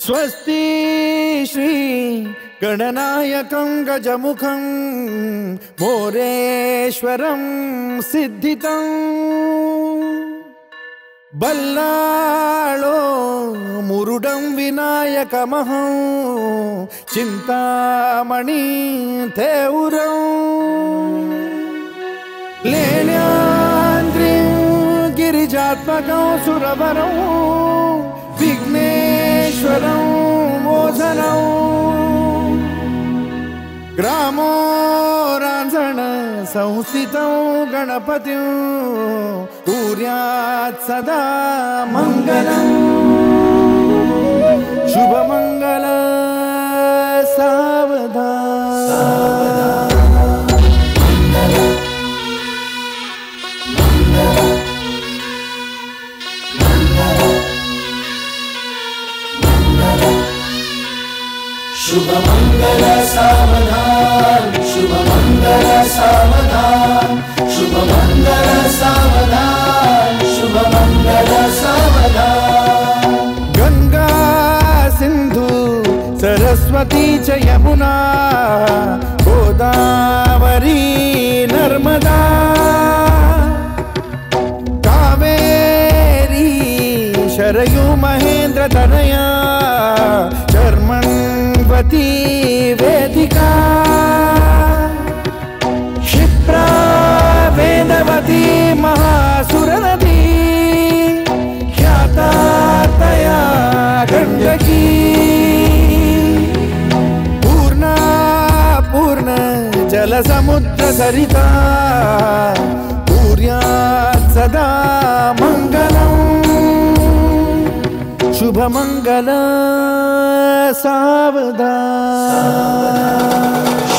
स्वस्ति श्री गणनायकं गजमुखं मोरेश्वरं सिद्धितं बल्लाळो मुरुडं विनायकमहं चिंतामणि थेउरं लेण्याद्रिं गिरिजात्मकं सुरवरं विघ्नेश्वरं मोचनं ग्रामो रांझण संस्थितं गणपतिं कुर्यात् सदा मंगलं शुभमंगल सावधान। शुभ मंगल सावधान, शुभ मंगल सावधान, शुभ मंगल सावधान, शुभ मंगल सावधान। गंगा सिंधु सरस्वती च यमुना गोदावरी नर्मदा कावेरी शरयू महेंद्र तनया चर्मण्वती वेदिका क्षिप्रा वेदवती महासुर नदी ख्याता तया गंडकी पूर्णा पूर्ण जल समुद्र सरिता पूर्यात् सदा मंगलम् शुभ मंगल सावधान,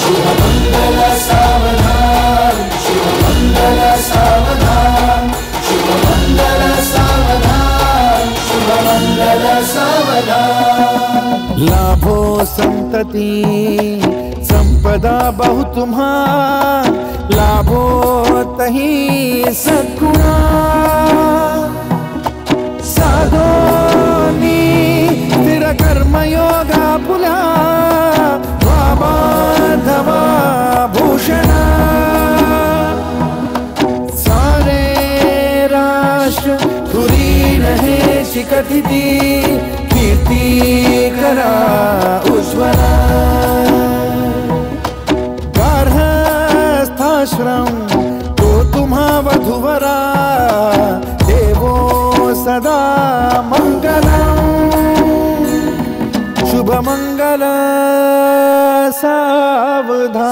शुभ मंगल सावधान, शुभ मंगल सावधान, शुभ मंगल सावधान, शुभ मंगल सावधान। लाभो संतति संपदा बहु तुम्हार लाभो तही सद्गुणा साधोनी स्थिर कर्म योगा पुला वामाधवा भूषणा सारे राष्ट्र धुरी रहे शिखतिथि कीर्ति करा उज्ज्वला गार्हस्थाश्रम तो तुम्हा वधुवरा देवो सदा मंगलम् शुभ मंगल सावधान,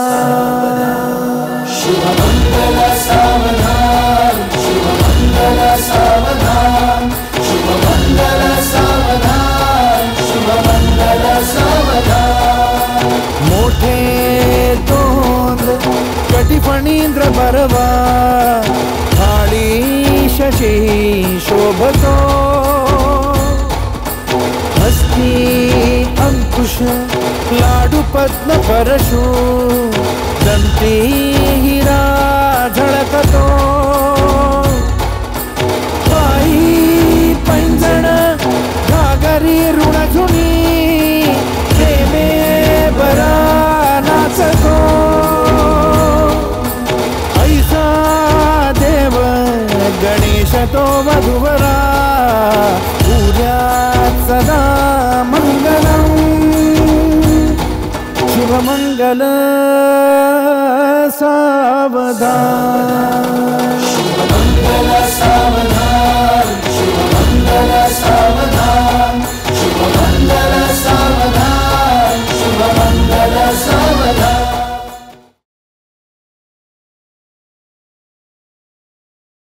शुभ मंगल सावधान, शुभ मंगल सावधान, शुभ मंगल सावधान, शुभ मंगल सावधान। मोठे तोंड कटिफणींद्र बरवा थाळी शशी शोभतो हस्ती अंकुश लाडू पद्म परशु दंती हिरा झळकतो पायी पैंजण घागरी ऋणझुणी प्रेमे बरा नाचतो ऐसा देव गणेश तो वधुवरा पूज्यात् सदा मंगलम् शुभ मंगल सावधान, शुभ मंगल सावधान।